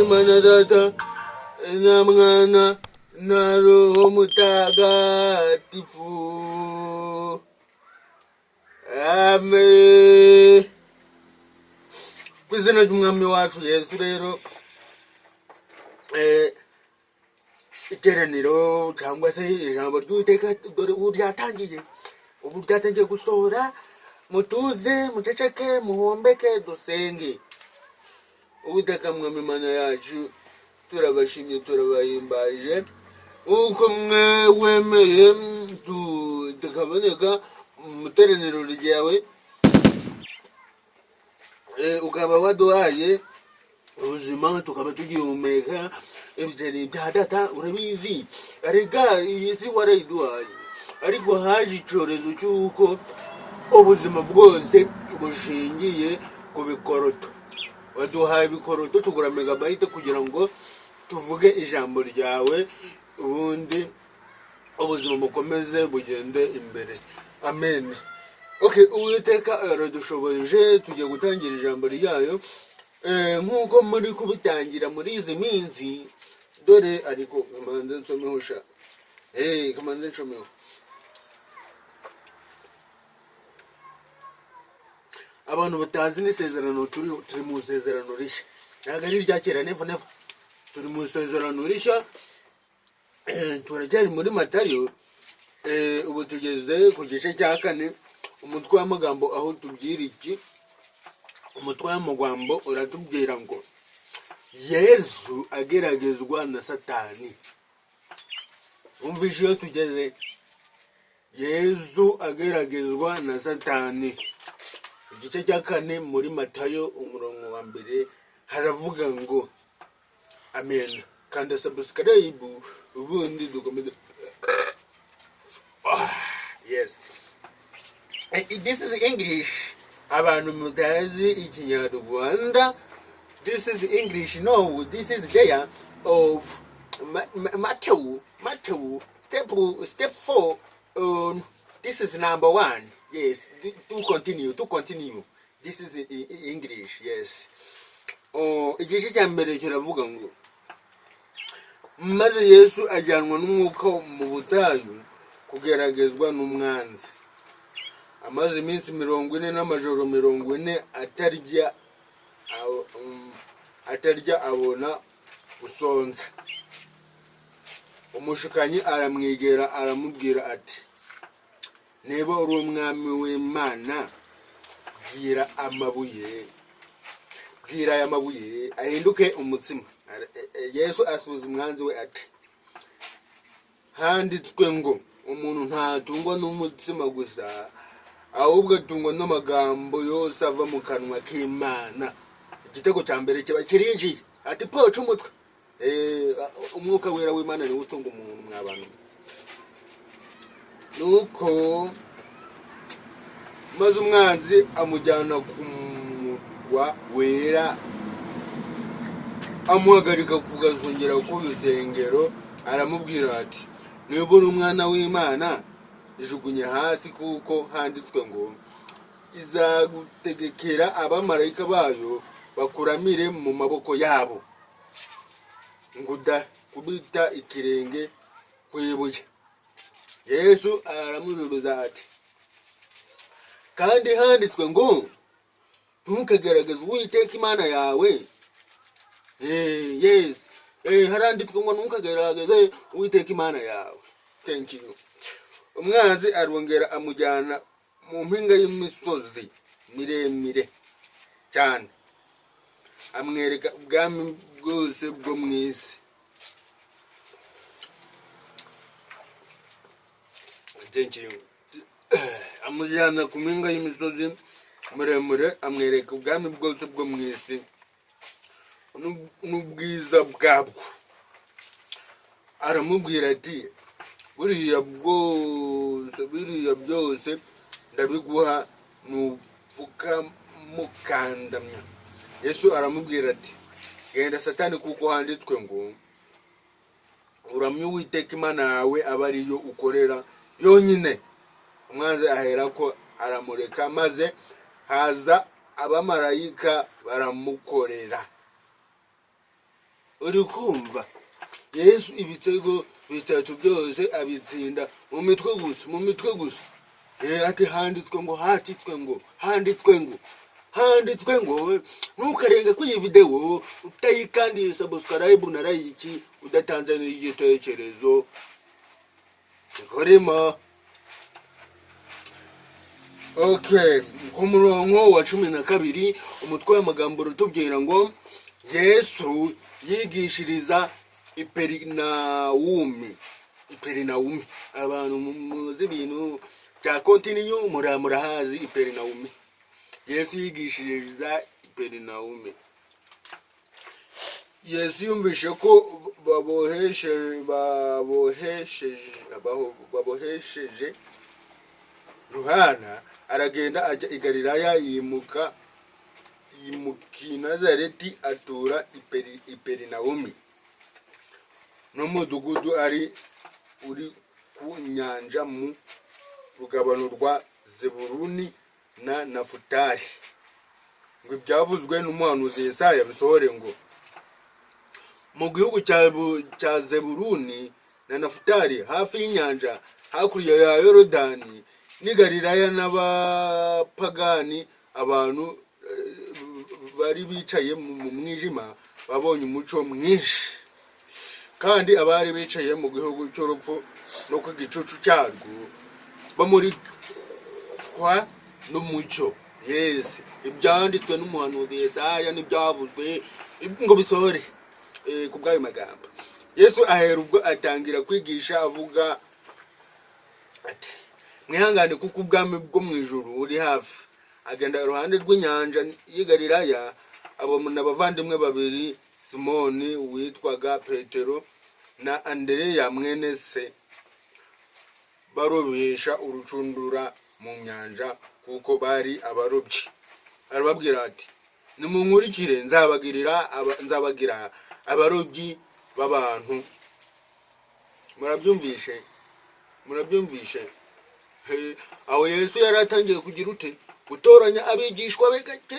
Imana Data na Mwana na Roho Mutagatifu. Amen. Kwizina ry'umwami wacu Yesu rero iteraniro cyangwa se ijambo ry'Uwiteka dore ubu ryatangiye gusohora. Mutuze muceceke muhombeke dusenge. Uwiteka mwami Mana yacu turabashimye turabahimbaje uko mwe wemeye tukaboneka mu teraniro ryawe, ukaba waduhaye ubuzima tukaba tugihumeka. Ibyo bya data urabizi, arega iyi si warayiduhaye, ariko haje icyorezo cy'uko ubuzima bwose bushingiye ku bikoroto. Waduhaye ibikoroto tugura megabayite kugira ngo tuvuge ijambo ryawe, ubundi ubuzima bukomeze bugende imbere. Amen. Okay, Uwiteka aradushoboje tugiye gutangira ijambo ryayo nk'uko muri kubitangira muri izi minsi. Dore ariko kamanze nsomeho sha kamanze nsomeho. Abantu batazi n'isezerano turi mu isezerano rishya, ntabwo ari irya kera never. Turi mu isezerano rishya, turacyari muri Matayo. Ubu tugeze ku gice cya 4, umutwe w'amagambo aho tubwira iki. Umutwe w'amagambo uratubwira ngo Yesu ageragezwa na Satani. Umvise iyo tugeze, Yesu ageragezwa na Satani. Igice cya 4 muri Matayo umurongo wa 1 haravuga ngo amen. Kanda subscribe ubundi dukomeze. Yes. This is English. Abantu mutazi Ikinyarwanda. This is English. No, this is there of Matthew step 4. This is number 1. Yes, to continue. This is English. Yes. Igice cya mbere kiravuga ngo maze Yesu ajyanwa n'umwuka mu butayu kugeragezwa n'umwanzi. Amaze iminsi 40 n'amajoro 40 atarya abona usonza. Umushukanyi aramwegera aramubwira ati, niba uri umwami w'Imana, bwira aya mabuye ahinduke umutsima. Yesu asubiza umwanzi we ati, handitswe ngo umuntu ntatungwa n'umutsima gusa, ahubwo atungwa n'amagambo yose ava mu kanwa k'Imana. Igitego cya mbere kiba kirinjiye ati poca umutwe. Umwuka wera w'Imana niwe utunga umuntu mw'abantu. Nuko maze umwanzi amujyana ku murwa wera, amuhagarika ku gasongero k'urusengero, aramubwira ati, niba uri umwana w'Imana ijugunye hasi, kuko handitswe ngo izagutegekera abamarayika bayo bakuramire mu maboko yabo, ngo udakubita ikirenge ku ibuye. Yesu aramusubiza ati, kandi handitswe ngo ntukagerageze Uwiteka Imana yawe. Yes, haranditswe ngo ntukagerageze Uwiteka Imana yawe. Thank you. Umwanzi arongera amujyana mu mpinga y'imisozi miremire cyane, amwereka ubwami bwose bwo mu isi. Thank you. Amujyana ku mpinga y'imisozi muremure, amwereka ubwami bwose bwo mu isi n'ubwiza bwabwo. Aramubwira ati, biriya byose ndabiguha nupfuka mukandamya. Yesu aramubwira ati, genda Satani, kuko handitswe ngo uramye Uwiteka Imana yawe aba ariyo ukorera yonyine. Umwanzi aherako aramureka, maze haza abamarayika baramukorera. uri kumva Yesu ibitego bitatu byose abitsinda mu mitwe gusa ati handitswe ngo ntukarenge kuri iyi video utayikandiye subscribe na like udatanze n'igitekerezo korema. Okay, ku murongo wa 12 umutwe w'amagambo rutubwira ngo Yesu yigishiriza Iperinawumi. Abantu muzi ibintu bya continue murahazi Iperinawumi. Yesu yigishiriza Iperinawumi. Yesu yumvishe ko babohesheje Yohana, aragenda ajya i Galilaya yimuka i Nazareti atura Iperinawumi n'umudugudu uri ku nyanja mu rugabano rwa Zebuluni na Nafutali, ngo ibyavuzwe n'umuhanuzi Yesaya bisohore ngo mu gihugu cya Zebuluni na Nafutali hafi y'inyanja hakurya ya Yorodani ni Galilaya n'abapagani, abantu bari bicaye mu mwijima babonye umuco mwinshi, kandi abari bicaye mu gihugu cy'urupfu no ku gicucu cyarwo bamurikwa n'umucyo. Yes, ibyanditswe n'umuhanuzi Yesaya n'ibyavuzwe ngo bisohore ku bw'ayo magambo. Yesu ahera ubwo atangira kwigisha avuga ati mwihangane kuko ubwami bwo mu ijuru uri hafi. Agenda iruhande rw'inyanja y'i Galilaya abona abavandimwe babiri, Simoni witwaga Petero na Andereya mwene se, barobesha urucundura mu nyanja kuko bari abarobyi. Arababwira ati nimunkurikire nzabagira abarobyi b'abantu. Murabyumvishe aho Yesu yari atangiye kugira ute gutoranya abigishwa be gake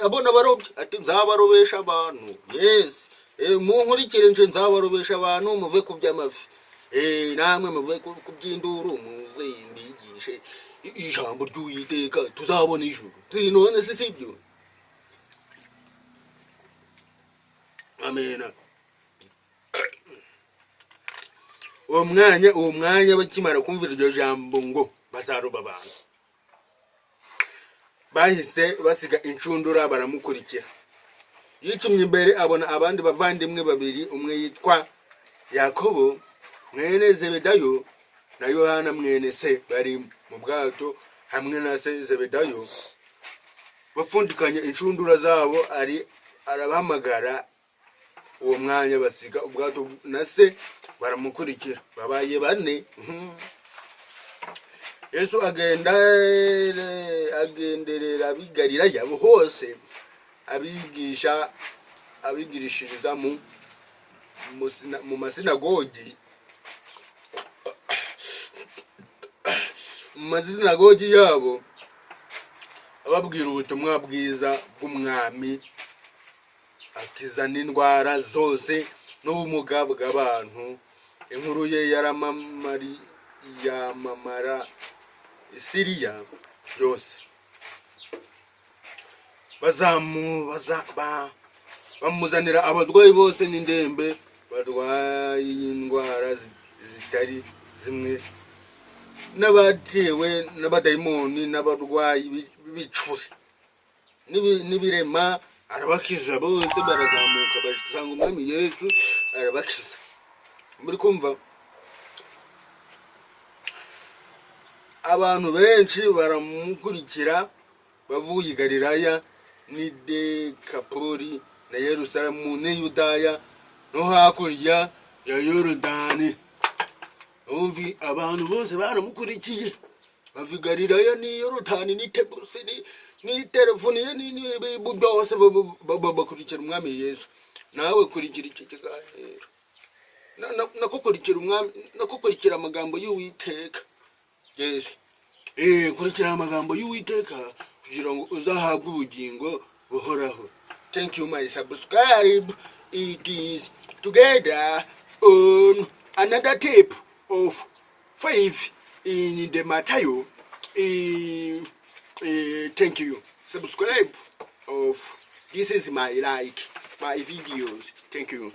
abona abarobyi ati nzabarobesha abantu. Yes, munkurikire nje nzabarobesha abantu, muve ku by'amafi, namwe muve ku by'induru, muze mbigishe ijambo ry'Uwiteka tuzabona ijuru. None se sibyo? Amen. Uwo mwanya bakimara kumvira iryo jambo ngo bazaroba abantu, bahise basiga incundura baramukurikira. Yicumye imbere abona abandi bavandimwe babiri, umwe yitwa Yakobo mwene Zebedayo na Yohana mwene se, bari mu bwato hamwe na se Zebedayo bapfundikanye incundura zabo. Arabahamagara uwo mwanya basiga ubwato na se baramukurikira, babaye bane. Yesu agenderera ab'i Galilaya hose abigirishiriza mu masinagogi yabo, ababwira ubutumwa bwiza bw'umwami, akiza n'indwara zose n'ubumuga bw'abantu. Inkuru ye yamamara Siriya yose. Bamuzanira abarwayi bose n'indembe barwaye indwara zitari zimwe, n'abatewe n'abadayimoni n'abarwayi b'ibicuri n'ibirema, arabakiza bose. Barazamuka basanga umwami Yesu arabakiza. Muri kumva abantu benshi baramukurikira bavuye i Galilaya ni Dekapoli na Yerusalemu ni Yudaya no hakurya ya Yorodani. Umvi abantu bose baramukurikiye bava i Galilaya ni Yorodani ni Tebusi ni telefoni ni byose bakurikira umwami Yesu. Nawe kurikira iki kiganiro, nakukurikira umwami, nakukurikira amagambo y'Uwiteka. Yes, kurikira amagambo y'Uwiteka kugira ngo uzahabwe ubugingo buhoraho. Thank you, my subscribe. It is together on another tape of 5 in the Matthew. Thank you. Subscribe of this is my videos. Thank you.